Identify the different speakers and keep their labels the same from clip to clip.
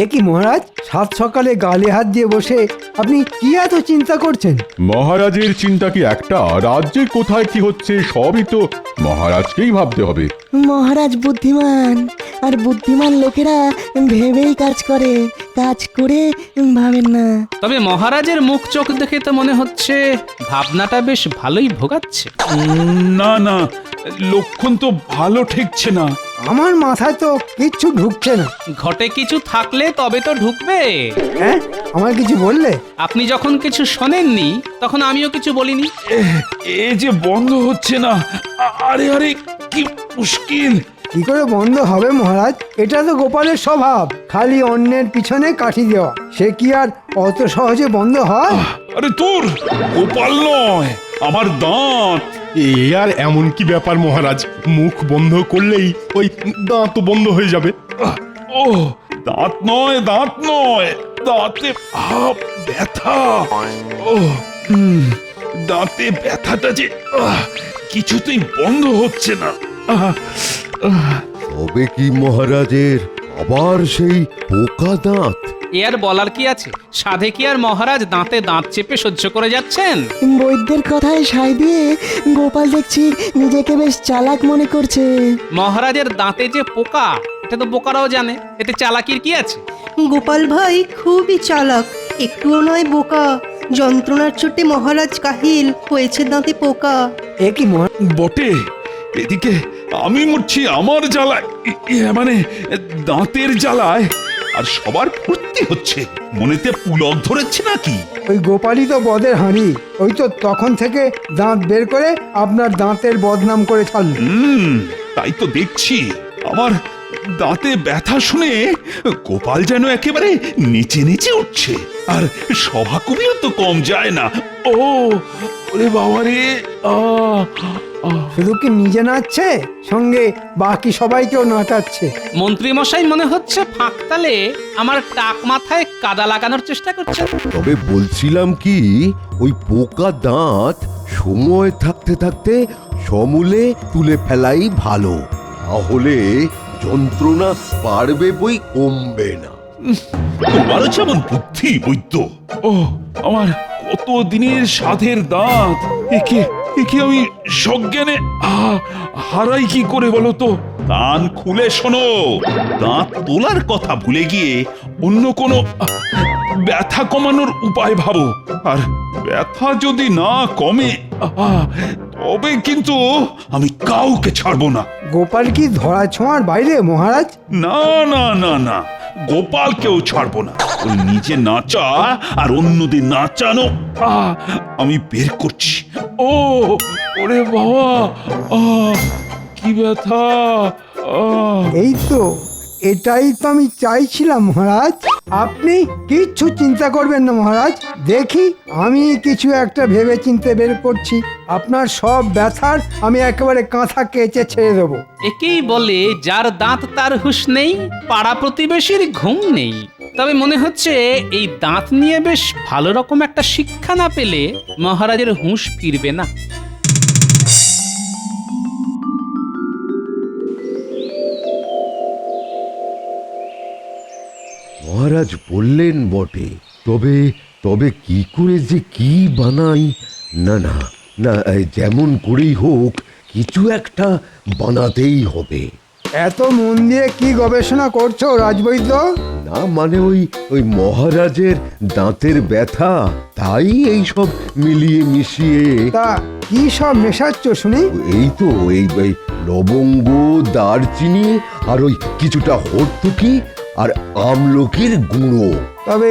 Speaker 1: এ কি মহারাজ, সাত সকালে গালে হাত দিয়ে বসে আপনি কি এত চিন্তা করছেন?
Speaker 2: মহারাজের চিন্তা কি একটা? রাজ্যে কোথায় কি হচ্ছে সবই তো মহারাজকেই ভাবতে হবে।
Speaker 3: মহারাজ বুদ্ধিমান, আর বুদ্ধিমান লোকেরা ভেবেই কাজ করে, কাজ করে ভাবেন না।
Speaker 4: তবে মহারাজের মুখ চোখ দেখে তো মনে হচ্ছে ভাবনাটা বেশ ভালোই ভোগাচ্ছে।
Speaker 5: না না, লক্ষণ তো ভালো ঠেকছে না।
Speaker 1: আমার মাথায় তো কিচ্ছু ঢুকছে না।
Speaker 4: ঘটে কিছু থাকলে তবে তো ঢুকবে।
Speaker 1: হ্যাঁ, আমার কিছু বললে?
Speaker 4: আপনি যখন কিছু শোনেননি তখন আমিও কিছু বলিনি।
Speaker 5: এ যে বন্ধ হচ্ছে না। আরে আরে, কি মুশকিল!
Speaker 1: কি করে বন্ধ হবে মহারাজ? এটা তো গোপালের স্বভাব, খালি অন্যের পিছনে কাঠি দেওয়া। সে কি আর অত সহজে বন্ধ হয়?
Speaker 5: আরে তোর গোপাল নয়, আমার দাঁত।
Speaker 2: এ আর এমন কি ব্যাপার মহারাজ, মুখ বন্ধ করলেই ওই দাঁত বন্ধ হয়ে যাবে।
Speaker 5: ও দাঁত নয়, দাঁত নয়, দাঁতে ব্যথা। ও দাঁতে ব্যথাটা যে কিছুতেই বন্ধ হচ্ছে না।
Speaker 6: তবে কি মহারাজের আবার সেই পোকা দাঁত?
Speaker 4: এ আর বলার কি আছে? সাধে কি আর মহারাজ দাঁতে দাঁত চেপে সহ্য করে যাচ্ছেন?
Speaker 3: বৈদ্যের কথায় সায় দিয়ে গোপাল দেখছি নিজেকে বেশ চালাক মনে করছে।
Speaker 4: মহারাজের দাঁতে যে পোকা, এটা তো বোকারাও জানে, এতে চালাকির কি আছে?
Speaker 7: গোপাল ভাই খুবই চালাক, একটুও নয় বোকা। যন্ত্রণার চোটে মহারাজ কাহিল, হয়েছে দাঁতে পোকা।
Speaker 1: এ কি মহারাজ?
Speaker 5: বটে, এদিকে আমি মরছি আমার জ্বালায়, মানে দাঁতের জ্বালায়। আর সবার ফুর্তি হচ্ছে, মনেতে পুলক ধরেছে নাকি?
Speaker 1: ওই গোপালই তো বদের হাঁড়ি। ওই তো তখন থেকে দাঁত বের করে আপনার দাঁতের বদনাম করে ছাড়ল।
Speaker 5: তাই তো দেখছি। আমার দাঁতে ব্যথা শুনে গোপাল যেন একেবারে নিচে নিচে উঠছে। আর সভা কবিও তো কম যায় না। ও ওরে বাবা রে!
Speaker 1: শুধু কি নিজে নাচছে, সঙ্গে বাকি সবাইকেও নাচাচ্ছে।
Speaker 4: মন্ত্রী মশাই মনে হচ্ছে ফাঁকতালে আমার টাক মাথায় কাদা লাগানোর চেষ্টা করছেন।
Speaker 6: তবে বলছিলাম কি, ওই পোকা দাঁত সময় থাকতে থাকতে সমূলে তুলে ফেলাই ভালো, তাহলে যন্ত্রণা পারবে বই কমবে না।
Speaker 5: তোমারও যেমন বুদ্ধি বৈদ্য। ও আমার কত দিনের সাধের দাঁত, একে একে আমি সজ্ঞানে হারাই কি করে বলো তো? কান খুলে শোনো, দাঁত তোলার কথা ভুলে গিয়ে অন্য কোনো ব্যথা কমানোর উপায় ভাবো। আর ব্যথা যদি না কমে, তবে কিন্তু আমি কাউকে ছাড়বো না।
Speaker 1: গোপাল কি ধরা ছোঁয়ার বাইরে মহারাজ?
Speaker 5: না না না না, গোপালকেও ছাড়বো না। ওই নিজে নাচা আর অন্যদের নাচানো আমি বের করছি। ও ওরে বাবা, কি ব্যথা!
Speaker 1: এই তো, এটাই তো আমি চাইছিলাম মহারাজ। আপনি কিচ্ছু চিন্তা করবেন না মহারাজ, দেখি আমি কিছু একটা ভেবে চিন্তে বের করছি। আপনার সব ব্যথার আমি একেবারে কাঁথা কেচে ছেড়ে দেবো।
Speaker 4: একেই বলে যার দাঁত তার হুঁশ নেই, পাড়া প্রতিবেশীর ঘুম নেই। তবে মনে হচ্ছে এই দাঁত নিয়ে বেশ ভালো রকম একটা শিক্ষা না পেলে মহারাজের হুঁশ ফিরবে না।
Speaker 6: মহারাজ বললেন বটে, তবে তবে কি করে যে কি বানাই? না না না, যেমন করেই হোক কিছু একটা বানাতেই হবে।
Speaker 1: এত মন দিয়ে কি গবেষণা করছো রাজবৈদ্য?
Speaker 6: না মানে ওই ওই মহারাজের দাঁতের ব্যথা, তাই এই সব মিলিয়ে মিশিয়ে।
Speaker 1: তা কি সব মেশাচ্ছ শুনি?
Speaker 6: এই তো এই এই লবঙ্গ, দারচিনি আর ওই কিছুটা হর্তুকি আর আমলকির গুঁড়ো।
Speaker 1: তবে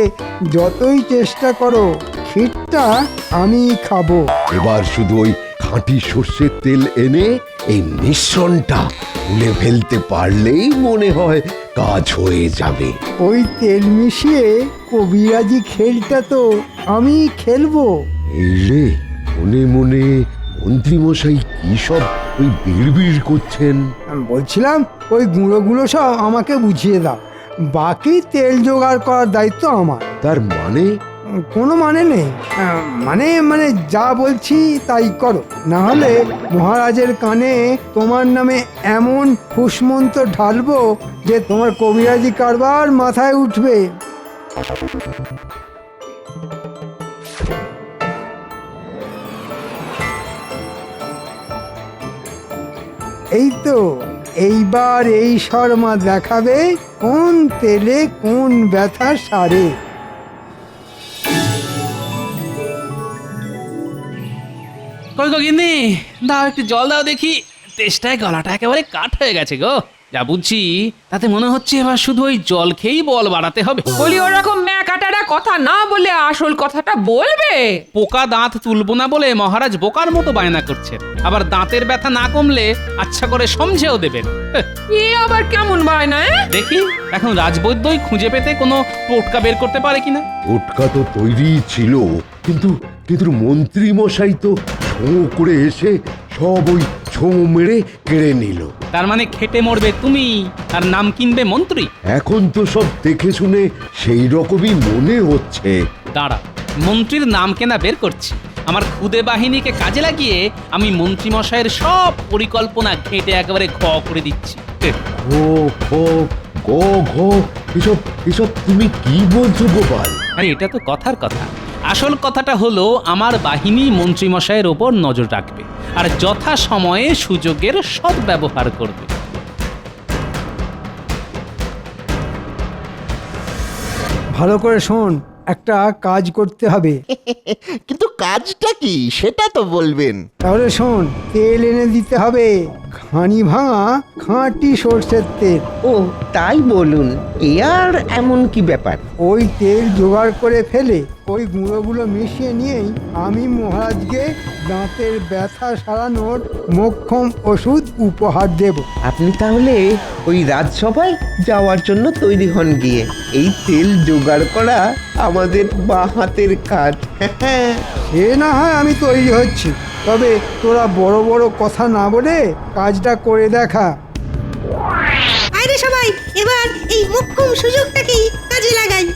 Speaker 1: যতই চেষ্টা করো, ক্ষীরটা আমি খাবো।
Speaker 6: এবার শুধু ওই খাঁটি সর্ষের তেল এনে এই মিশ্রণটা তুলে ফেলতে পারলেই মনে হয় কাজ হয়ে যাবে।
Speaker 1: ওই তেল মিশিয়ে কবিরাজি খেলটা তো আমি খেলবো।
Speaker 6: এই রে, মনে মনে মন্ত্রীমশাই কি সব ওই বিড়বিড় করছেন।
Speaker 1: আমি বলছিলাম ওই গুঁড়োগুলো সব আমাকে বুঝিয়ে দাও, বাকি তেল জোগাড় করার দায়িত্ব আমার।
Speaker 6: তার মানে
Speaker 1: কোনো মানে নেই। মানে মানে যা বলছি তাই করো, না হলে মহারাজের কানে তোমার নামে এমন ফুসমন্ত ঢালবো যে তোমার কবিরাজি কারবার মাথায় উঠবে। এই তো, এইবার এই শর্মা দেখাবে কোন তেলে কোন ব্যথা সারে।
Speaker 4: কই গো গিন্নি, দাও একটু জল দাও দেখি। তেষ্টায় গলাটা একেবারে কাঠ হয়ে গেছে গো। যা বুঝছি তাতে মনে হচ্ছে এবার শুধু ওই জল খেয়েই বল বাড়াতে হবে।
Speaker 8: বলি ওরকম ম্যাকাটারা কথা না বলে আসল কথাটা বলবে।
Speaker 4: পোকা দাঁত তুলবো না বলে মহারাজ বোকার মতো বায়না করছেন, আবার দাঁতের ব্যথা না কমলে আচ্ছা করে সমঝেও দেবেন।
Speaker 8: এ আবার কেমন বায়না?
Speaker 4: দেখি এখন রাজবৈদ্যই খুঁজে পেতে কোনো টোটকা বের করতে পারে কিনা।
Speaker 6: টোটকা তো তৈরি ছিল, কিন্তু কিন্তু মন্ত্রী মশাই তো ছোঁ করে এসে সব ওই ছোঁ মেরে কেড়ে নিল।
Speaker 4: তার মানে খেটে মরবে তুমি আর নাম কিনবে মন্ত্রী।
Speaker 6: এখন তো সব দেখে শুনে সেই রকমই মনে হচ্ছে।
Speaker 4: দাঁড়া, মন্ত্রীর নাম কেনা বের করছি। আমার খুদে বাহিনীকে কাজে লাগিয়ে আমি মন্ত্রী মশাইয়ের সব পরিকল্পনা ঘেঁটে একেবারে খ করে দিচ্ছি।
Speaker 6: ঘো ঘো গো ঘো, এসব এসব তুমি কি বলছো গোপাল?
Speaker 4: আরে এটা তো কথার কথা। আসল কথাটা হলো আমার বাহিনী মন্ত্রী মশাইয়ের ওপর নজর রাখবে আর যথা সময়ে সুযোগের সদ্ব্যবহার করবে।
Speaker 1: ভালো করে শোন, একটা কাজ করতে হবে।
Speaker 9: কিন্তু কাজটা কি সেটা তো বলবেন।
Speaker 1: তাহলে শোন, তেল এনে দিতে হবে, ঘানি ভাঙা খাঁটি সর্ষের তেল।
Speaker 9: ও তাই বলুন, এ আর এমন কি ব্যাপার?
Speaker 1: ওই তেল জোগাড় করে ফেলে ওই গুঁড়োগুলো মিশিয়ে নিয়েই আমি মহারাজকে দাঁতের ব্যথা সারানোর মোক্ষম ওষুধ উপহার দেব।
Speaker 9: আপনি তাহলে ওই রাজসভায় যাওয়ার জন্য তৈরি হন গিয়ে। এই তেল জোগাড় করা আমাদের বাঁ হাতের কাজ।
Speaker 1: সে না হয় আমি তৈরি হচ্ছি, তবে তোরা বড় বড় কথা না বলে কাজটা করে দেখা।
Speaker 7: আরে সবাই এবার এই মোক্ষম সুযোগটাকেই কাজে লাগাই।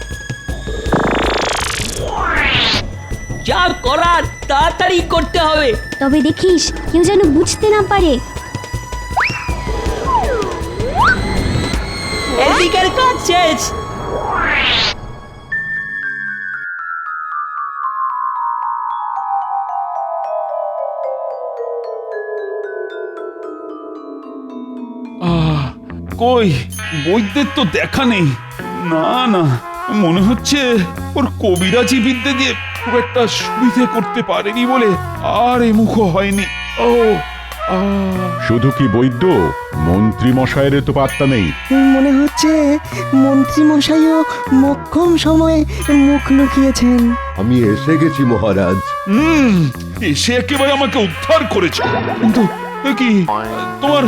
Speaker 10: যা করার তাড়াতাড়ি করতে হবে।
Speaker 11: তবে দেখিস কেউ যেন বুঝতে না পারে।
Speaker 10: এদিকের কাজ শেষ।
Speaker 5: কই বৈদ্যের তো দেখা নেই। না না, মনে হচ্ছে ওর কবিরাজি বিদ্যে দিয়ে খুব একটা সুবিধে করতে পারেনি বলে আর এমুখ হয়নি। ও
Speaker 2: শুধু কি বৈদ্য, মন্ত্রী মশাইয়ের তো পাত্তা নেই।
Speaker 3: মনে হচ্ছে মন্ত্রী মশাইও মোক্ষম সময়ে মুখ লুকিয়েছেন।
Speaker 6: আমি এসে গেছি মহারাজ।
Speaker 5: এসে একেবারে আমাকে উদ্ধার করেছে। কিন্তু এ কি, তোমার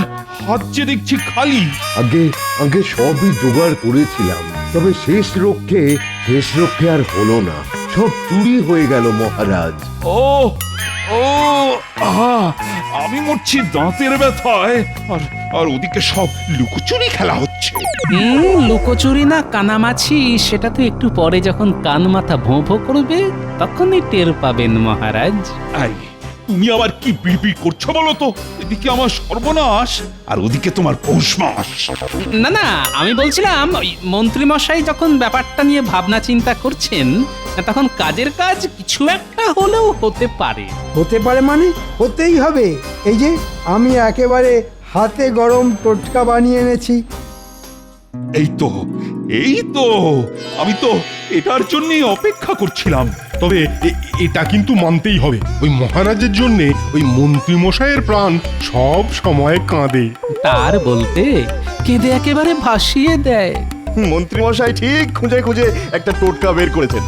Speaker 5: হাত যে দেখছি খালি।
Speaker 6: আগে আগে সবই জোগাড় করেছিলাম, তবে শেষ রক্ষে আর হলো না। সব চুরি হয়ে গেল মহারাজ।
Speaker 5: ও ও আহা, আমি মরছি দাঁতের ব্যথায়, আর আর ওদিকে সব লুকোচুরি খেলা হচ্ছে।
Speaker 4: লুকোচুরি না কানামাছি সেটা তো একটু পরে যখন কান মাথা ভোঁ ভোঁ করবে তখনই টের পাবেন মহারাজ।
Speaker 5: আই, তুমি আবার কি বিড়বিড় করছো বলো তো? এদিকে আমার সর্বনাশ আর ওদিকে তোমার পৌষ মাস।
Speaker 4: না না, আমি বলছিলাম ওই মন্ত্রী মশাই যখন ব্যাপারটা নিয়ে ভাবনা চিন্তা করছেন তখন কাজের কাজ কিছু একটা হলেও হতে পারে।
Speaker 1: হতে পারে মানে হতেই হবে। এই যে আমি একেবারে হাতে গরম টোটকা বানিয়ে এনেছি।
Speaker 5: এই তো আমি তো এটার জন্যই অপেক্ষা করছিলাম।
Speaker 12: তবে এটা কিন্তু মানতেই হবে, ওই মহারাজের জন্যে ওই মন্ত্রী মশাইয়ের প্রাণ সব সময় কাঁদে।
Speaker 4: তার বলতে কেঁদে একেবারে ভাসিয়ে দেয়।
Speaker 12: মন্ত্রী মশাই ঠিক খুঁজে খুঁজে একটা টোটকা বের করেছেন।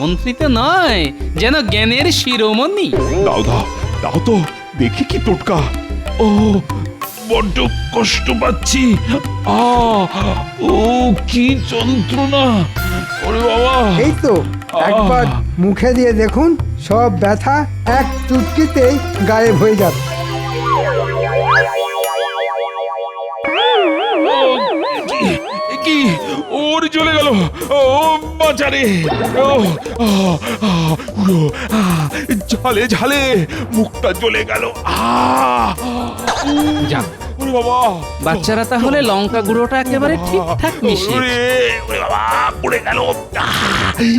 Speaker 4: মন্ত্রী তো নয়, যেন জ্ঞানের শিরোমণি।
Speaker 5: দাও দাও দাও তো দেখি কি টোটকা। ও বড্ড কষ্ট পাচ্ছি। ও কি যন্ত্রণা! ওরে বাবা!
Speaker 1: এই তো একবার মুখে দিয়ে দেখুন, সব ব্যথা এক চুটকিতেই গায়েব হয়ে যাবে।
Speaker 5: কি ওর চলে গেল, ও বাঁচারে, ও পুরো ঝালে ঝালে মুখটা জ্বলে গেল।
Speaker 4: যাক,
Speaker 5: ওরে বাবা,
Speaker 4: বাচ্চারা তাহলে লঙ্কা গুঁড়োটা একেবারে ঠিকঠাক মিশিয়ে
Speaker 5: ওরে ওরে বাবা, পড়ে গেল।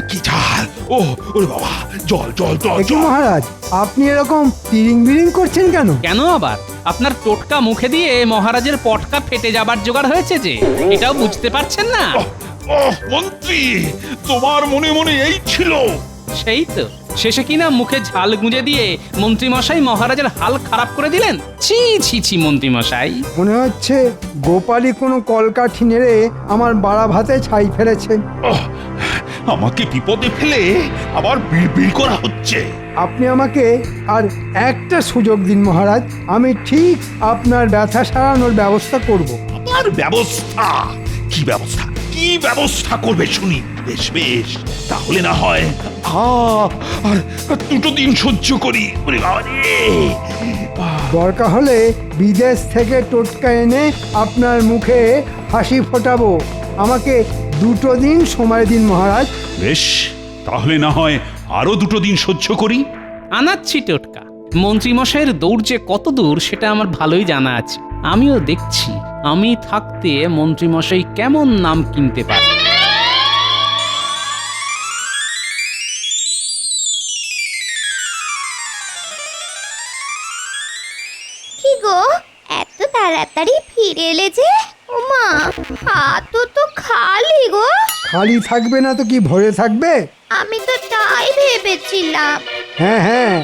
Speaker 5: কি ঝাল! ও ওরে বাবা, জল জল জল
Speaker 1: দেখি
Speaker 5: জল।
Speaker 1: মহারাজ, আপনি এরকম তিরিং বিরিং করছেন কেন?
Speaker 4: কেন আবার? আপনার টোটকা মুখে দিয়ে মহারাজের পটকা ফেটে যাবার জোগাড় হয়েছে যে, এটাও বুঝতে পারছেন না?
Speaker 5: মন্ত্রী, তোমার মনে মনে এই ছিল?
Speaker 4: সেই তো, শেষে কিনা মুখে ঝাল গুঁজে দিয়ে মন্ত্রী মশাই মহারাজের হাল খারাপ করে দিলেন। ছি ছি ছি মন্ত্রী মশাই।
Speaker 1: মনে হচ্ছে গোপালই কোনো কলকাঠি নেড়ে আমার বাড়া ভাতে ছাই ফেলেছে।
Speaker 5: আমাকে বিপদে ফেলে আবার বিড়বিড় করা হচ্ছে।
Speaker 1: আপনি আমাকে আর একটা সুযোগ দিন মহারাজ, আমি ঠিক আপনার ব্যথা সারানোর ব্যবস্থা করব।
Speaker 5: আমার ব্যবস্থা? কি ব্যবস্থা? কি ব্যবস্থা করবে শুনি? বেশ বেশ, তাহলে না হয় আর দুটো দিন সহ্য করি। ওরে বাবা রে!
Speaker 1: দরকার হলে বিদেশ থেকে টোটকা এনে আপনার মুখে হাসি ফোটাবো। আমাকে দুটো দিন সময় দিন মহারাজ।
Speaker 5: বেশ, তাহলে না হয় আরো দুটো দিন সহ্য করি।
Speaker 4: আনাচ্ছি টোটকা। মন্ত্রী মশাইয়ের দৌড় যে কত দূর সেটা আমার ভালোই জানা আছে। আমিও দেখছি আমি থাকতে মন্ত্রী মশাই কেমন নাম কিনতে পারে।
Speaker 11: কি গো, এত তাড়াতাড়ি ফিরে এলে যে? ওমা, হাতও তো খালি গো।
Speaker 1: খালি থাকবে না তো কি ভরে থাকবে?
Speaker 11: আমি তো তাই ভেবেছিলাম।
Speaker 1: হ্যাঁ হ্যাঁ,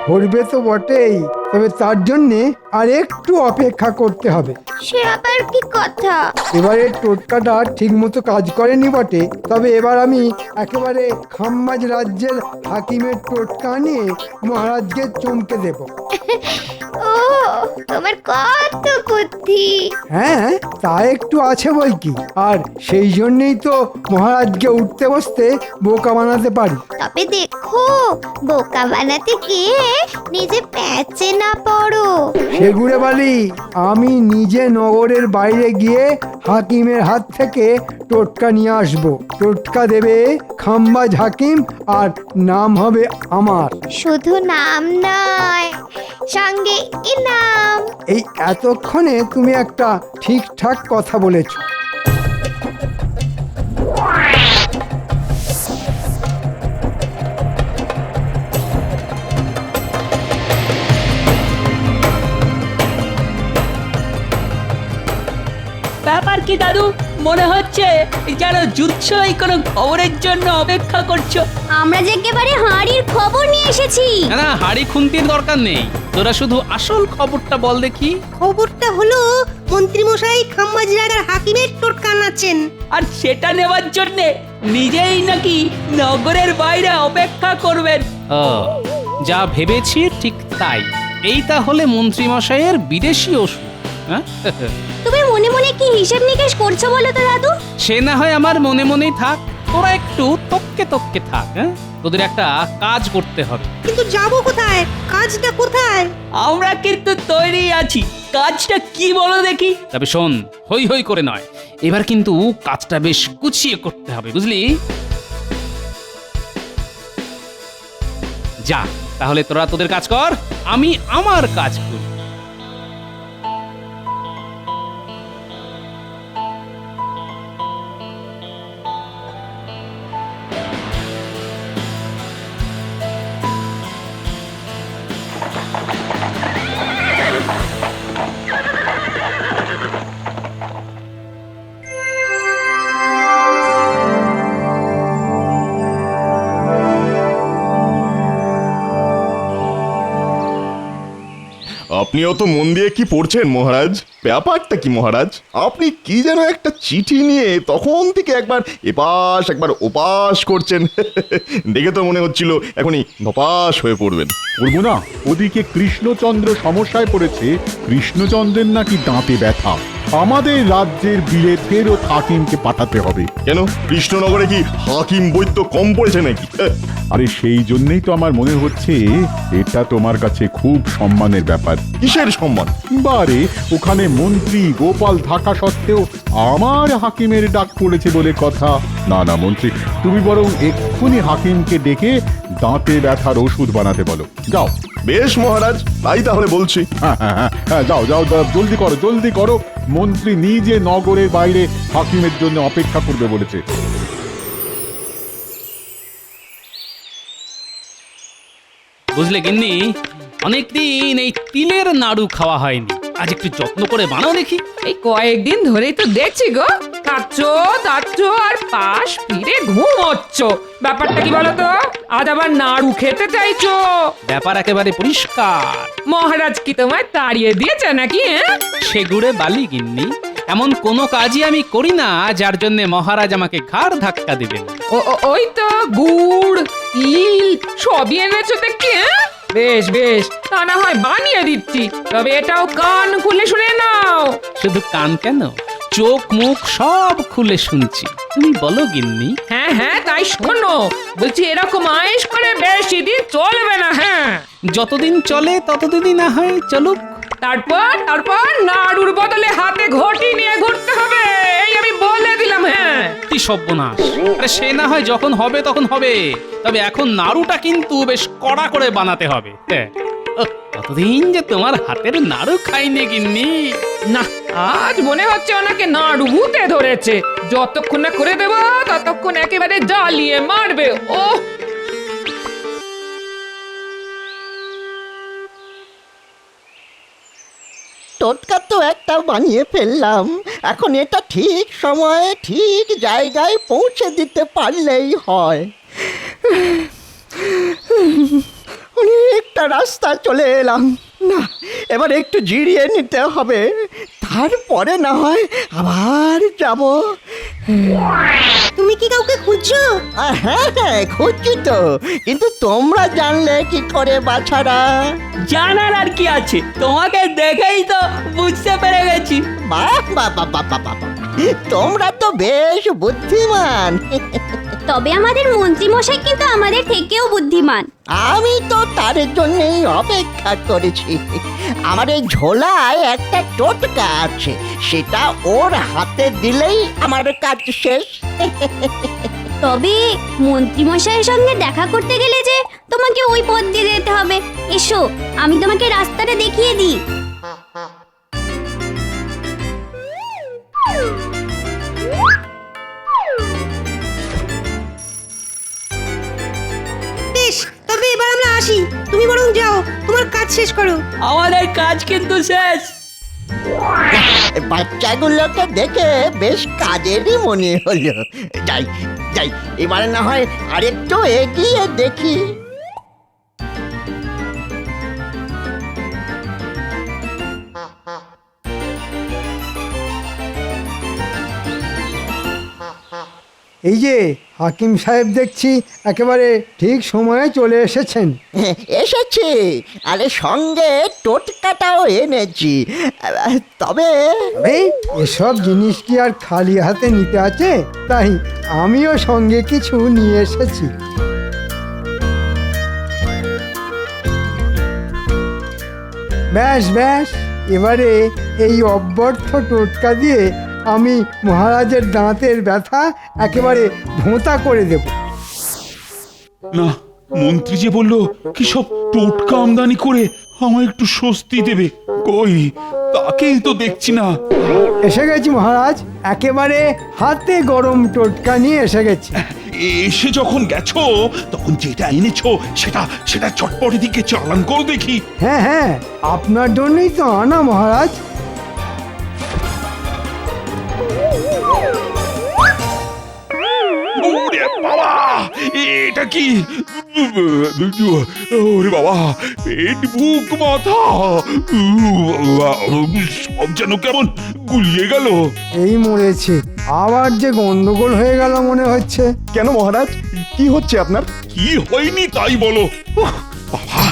Speaker 1: ভরবে তো বটেই, তবে তার জন্যে আর একটু অপেক্ষা করতে হবে।
Speaker 11: সে আবার কি কথা?
Speaker 1: এবারে টোটকাটা ঠিক মতো কাজ করেনি বটে, তবে এবার আমি একেবারে খাম্মাজ রাজ্যের হাকিমের টোটকা নিয়ে মহারাজকে চমকে দেব।
Speaker 11: ও, তোমার কত বুদ্ধি!
Speaker 1: হ্যাঁ, তা একটু আছে বই কি, আর সেই জন্যই তো মহারাজকে উঠতে বসতে বোকা বানাতে পারি।
Speaker 11: তবে দেখো, বোকা বানাতে গিয়ে নিজে প্যাচে না পড়ো।
Speaker 1: সেগুড়ে বালি, আমি নিজে নগরের বাইরে গিয়ে হাকিমের হাত থেকে টোটকা নিয়ে আসবো। টোটকা দেবে খাম্বাজ হাকিম, আর নাম হবে আমার।
Speaker 11: শুধু নাম নয়, সঙ্গে ইনাম।
Speaker 1: এই এতক্ষণে তুমি একটা ঠিকঠাক কথা বলেছো।
Speaker 10: ব্যাপার কি দাদু? মনে হচ্ছে যেন যুদ্ধই কোনো খবরের জন্য অপেক্ষা করছো।
Speaker 11: আমরা যে একেবারে হাঁড়ির খবর নিয়ে এসেছি।
Speaker 4: না না, হাড়ি খুন্তির দরকার নেই, তোরা শুধু আসল খবরটা বল দেখি।
Speaker 7: খবরটা হলো মন্ত্রী মশাই খাম্বাজ রাজার হাকিমের টোটকা আনাচ্ছেন।
Speaker 10: আর সেটা নেওয়ার জন্য নিজেই নাকি নগরের বাইরে অপেক্ষা করবেন।
Speaker 4: ও, যা ভেবেছি ঠিক তাই। এই তাহলে মন্ত্রী মশাইয়ের বিদেশি ওষুধ। হ্যাঁ,
Speaker 11: তুমি মনে মনে কি হিসেব নিকেশ করছো বলো তো দাদু?
Speaker 4: সে না হয় আমার মনে মনেই থাক, তোরা একটু তককে তককে থাক। হ্যাঁ, তোদের একটা কাজ করতে হবে।
Speaker 7: কিন্তু যাবো কোথায়? কাজটা কোথায়?
Speaker 10: আমরা কিন্তু তৈরি আছি। কাজটা কি বলো দেখি?
Speaker 4: তবে শোন, হই হই করে নয়, এবার কিন্তু কাজটা বেশ গুছিয়ে করতে হবে, বুঝলি? যা, তাহলে তোরা তোদের কাজ কর, আমি আমার কাজ করি।
Speaker 13: আপনিও তো মন দিয়ে কি পড়ছেন মহারাজ? ব্যাপারটা কি মহারাজ? আপনি কি যেন একটা চিঠি নিয়ে তখন থেকে একবার এপাশ একবার ওপাশ করছেন। দেখে তো মনে হচ্ছিল এখনই ধপাস হয়ে পড়বেন।
Speaker 2: করবো না? ওদিকে কৃষ্ণচন্দ্র সমস্যায় পড়েছে, কৃষ্ণচন্দ্রের নাকি দাঁতে ব্যথা। আমাদের রাজ্যের বিলে ফেরত হাকিমকে পাঠাতে হবে।
Speaker 13: কেন কৃষ্ণনগরে কি হাকিম বৈদ্য কম পড়েছে নাকি?
Speaker 2: আরে সেই জন্যই তো আমার মনে হচ্ছে এটা তোমার কাছে খুব সম্মানের ব্যাপার।
Speaker 13: কিসের সম্মান?
Speaker 2: বারে ওখানে মন্ত্রী গোপাল থাকা সত্ত্বেও আমার হাকিমের ডাক পড়েছে বলে কথা। না না মন্ত্রী, তুমি বরং এক্ষুনি হাকিমকে ডেকে দাঁতে ব্যথার ওষুধ বানাতে বলো। যাও।
Speaker 13: বেশ মহারাজ, তাই তাহলে বলছি।
Speaker 2: হ্যাঁ, যাও যাও, জলদি করো জলদি করো। মন্ত্রী নিজে নগরের বাইরে হাকিমের জন্য অপেক্ষা করবে বলেছে।
Speaker 4: বুঝলে গিন্নি, অনেকদিন এই তিলের নাড়ু খাওয়া হয়নি, আজ একটু যত্ন করে বানাও দেখি।
Speaker 8: এই কয়েকদিন ধরেই তো দেখছি গো, খাচ্ছো দাচ্ছো আর পাশ ফিরে ঘুমোচ্ছ। ব্যাপারটা কি বলো তো? আজ আবার নাড়ু খেতে চাইছো?
Speaker 4: ব্যাপার একেবারে পরিষ্কার।
Speaker 8: মহারাজ কি তোমায় তাড়িয়ে দিয়েছে নাকি?
Speaker 4: সে গুড়ে বালি গিন্নি, এমন কোনো কাজই আমি করি না যার জন্য মহারাজ আমাকে ঘাড় ধাক্কা দিবেন।
Speaker 8: ওই তো গুড় তিল সবই এনেছো দেখছি। বেশ বেশ, তা না হয় বানিয়ে দিচ্ছি, তবে এটাও কান খুলে শুনে নাও।
Speaker 4: শুধু কান কেন, চোখ মুখ সব খুলে শুনছি। তুমি বলো গিন্নি।
Speaker 8: হ্যাঁ হ্যাঁ, তাই শোনো। বলছি এরকম আয়েশ করে বেশি দিন চলবে না। হ্যাঁ,
Speaker 4: যতদিন চলে ততদিনই না হয় চলুক।
Speaker 8: তারপর নাড়ুর বদলে হাতে ঘটি নিয়ে ঘুরতে হবে, এই আমি বলে দিলাম। হ্যাঁ,
Speaker 4: কি সর্বনাশ! আরে সে না হয় যখন হবে তখন হবে, তবে এখন নাড়ুটা কিন্তু বেশ কড়া করে বানাতে হবে। কতদিন যে তোমার হাতের নাড়ু খাইনি গিন্নি।
Speaker 8: না, আজ মনে হচ্ছে ওনাকে নাড়ু ভূতে ধরেছে। যতক্ষণ না করে দেবো ততক্ষণ একেবারে জ্বালিয়ে মারবে। ও
Speaker 3: টোটকা তো একটা বানিয়ে ফেললাম, এখন এটা ঠিক সময়ে ঠিক জায়গায় পৌঁছে দিতে পারলেই হয়। অনেকটা রাস্তা চলে এলাম, না এবার একটু জিরিয়ে নিতে হবে, তারপরে না হয় আবার যাব।
Speaker 7: তুমি কি কাউকে খুঁজছো?
Speaker 3: হ্যাঁ হ্যাঁ, খুঁজছি তো, কিন্তু তোমরা জানলে কি করে বাছারা?
Speaker 10: জানার আর কি আছে, তোমাকে দেখেই তো বুঝতে পেরে গেছি।
Speaker 3: বাহ বাহ বাহ বাহ বাহ বাহ, তোমরা তো বেশ বুদ্ধিমান।
Speaker 11: তবে আমাদের মন্ত্রী মশাই কিন্তু আমাদের থেকেও বুদ্ধিমান।
Speaker 3: আমি তো তার জন্যই অপেক্ষা করেছি। আমার এই ঝোলায় একটা টোটকা আছে, সেটা ওর হাতে দিলেই আমার কাজ শেষ।
Speaker 11: তবে মন্ত্রী মশাইয়ের সঙ্গে দেখা করতে গেলে যে তোমাকে ওই পথ দিয়ে যেতে হবে। এসো, আমি তোমাকে রাস্তাটা দেখিয়ে দিই।
Speaker 7: বেশ, তবে এবার আমরা আসি। তুমি বরং যাও, তোমার কাজ শেষ করো।
Speaker 10: আমাদের কাজ কিন্তু শেষ।
Speaker 3: বাচ্চাগুলোকে দেখে বেশ কাজেরই মনে হলো। যাই যাই, এবারে না হয় আরেকটু এগিয়ে দেখি।
Speaker 1: এই যে হাকিম সাহেব, দেখছি একেবারে ঠিক সময়ে চলে এসেছেন।
Speaker 3: এসেছি, আরে সঙ্গে টোটকাটাও এনেছি। তবে
Speaker 1: এসব জিনিস কি আর খালি হাতে নিতে আছে? তাই আমিও সঙ্গে কিছু নিয়ে এসেছি। ব্যাস ব্যাস, এবারে এই অব্যর্থ টোটকা দিয়ে আমি মহারাজের দাঁতের ব্যথা একেবারে ভোঁতা করে দেব।
Speaker 5: না, মন্ত্রী যে বললো কি সব টোটকা আমদানি করে আমায় একটু স্বস্তি দেবে, কই তাকেই তো দেখছি না।
Speaker 1: এসে গেছি মহারাজ, একেবারে হাতে গরম টোটকা নিয়ে এসে গেছি।
Speaker 5: এসে যখন গেছো তখন যেটা এনেছো সেটা সেটা চটপটে দিকে চালান করো দেখি।
Speaker 1: হ্যাঁ হ্যাঁ, আপনার জন্যই তো আনা মহারাজ।
Speaker 5: ওরে বাবা, এটা কি? ওরে বাবা, পেট বুক মাথা সব যেন কেমন গুলিয়ে গেল।
Speaker 1: এই মরেছে, আবার যে গন্ডগোল হয়ে গেল মনে হচ্ছে।
Speaker 13: কেন মহারাজ, কি হচ্ছে আপনার?
Speaker 5: কি হয়নি তাই বলো। বাবা,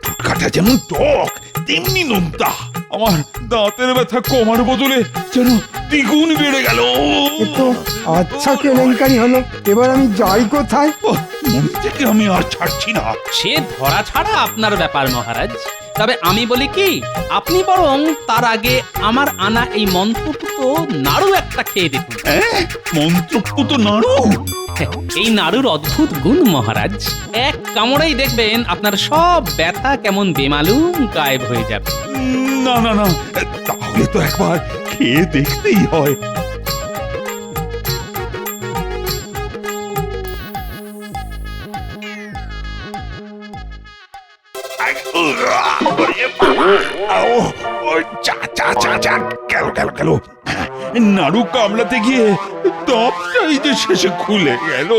Speaker 5: টোটকাটা যেমন টক তেমনি নোনতা। আমার দাঁতের ব্যথা কমার বদলে যেন দ্বিগুণ বেড়ে গেল।
Speaker 1: এ তো আচ্ছা কেলেঙ্কারি হলো, এবার আমি যাই কোথায়?
Speaker 5: ওহ, মন থেকে আমি আর ছাড়ছি না।
Speaker 4: সে ধরা ছাড়া আপনার ব্যাপার মহারাজ। তবে আমি বলি কি, আপনি বরং তার আগে আমার আনা এই মন্ত্রপুত নাড়ু একটা খেয়ে দেখুন।
Speaker 5: মন্ত্রপুত নাড়ু?
Speaker 4: এই নাড়ুর অদ্ভুত গুণ মহারাজ, এক কামড়েই দেখবেন আপনার সব ব্যথা কেমন বেমালুম গায়েব হয়ে যাবে।
Speaker 5: না না না, তাহলে তো একবার খেয়ে দেখতেই হয়। গেল নাড়ু কামড়াতে গিয়ে দাঁতটাই যে শেষে খুলে গেল।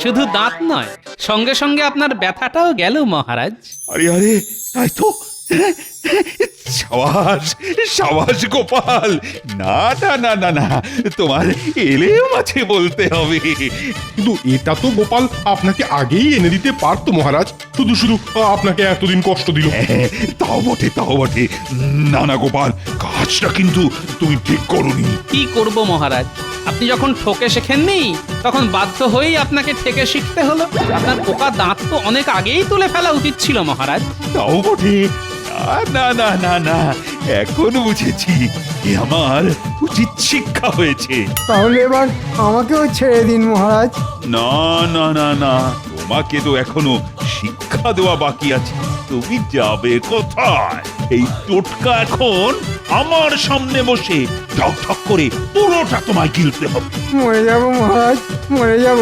Speaker 4: শুধু দাঁত নয়, সঙ্গে সঙ্গে আপনার ব্যথাটাও গেল মহারাজ।
Speaker 5: আরে আরে, তাই তো। সাবাস সাবাস গোপাল, না না না না না, তোমার এলেও মাঝে বলতে হবে।
Speaker 12: কিন্তু এটা তো গোপাল আপনাকে আগেই এনে দিতে পারতো মহারাজ, শুধু শুধু আপনাকে এতদিন কষ্ট দিল।
Speaker 5: তাও বটে তাও বটে। না না গোপাল, কাজটা কিন্তু তুমি ঠিক করোনি।
Speaker 4: কি করব মহারাজ, আপনি যখন ঠকে শেখেননি তখন বাধ্য হয়েই আপনাকে ঠেকে শিখতে হলো। আপনার পোকা দাঁত তো অনেক আগেই তুলে ফেলা উচিত ছিল মহারাজ।
Speaker 5: তাও বটে। না না না না, এখন বুঝেছি এ আমার উচিত শিক্ষা হয়েছে।
Speaker 1: তাহলে এবার আমাকেও ছেড়ে দিন মহারাজ।
Speaker 5: না না না না, তোমাকে তো এখনো শিক্ষা দেওয়া বাকি আছে। তুমি যাবে কোথায়? এই টোটকা এখন আমার সামনে বসে ঠক ঠক করে পুরোটা তোমায় গিলতে হবে।
Speaker 1: মরে যাব মহারাজ, মরে যাব,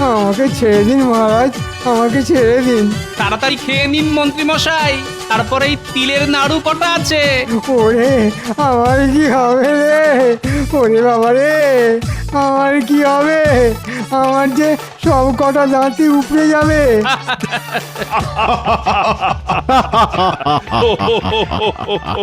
Speaker 1: আমাকে ছেড়ে দিন মহারাজ, আমাকে ছেড়ে দিন।
Speaker 4: তাড়াতাড়ি খেয়ে নিন মন্ত্রী মশাই, তারপরে এই তিলের নাড়ু কটা আছে।
Speaker 1: ওরে আমার কি হবে রে, ওরে বাবা রে, আমার কি হবে? আমার যে সব কটা দাঁতই উপড়ে যাবে।
Speaker 5: হো হো হো হো হো হো।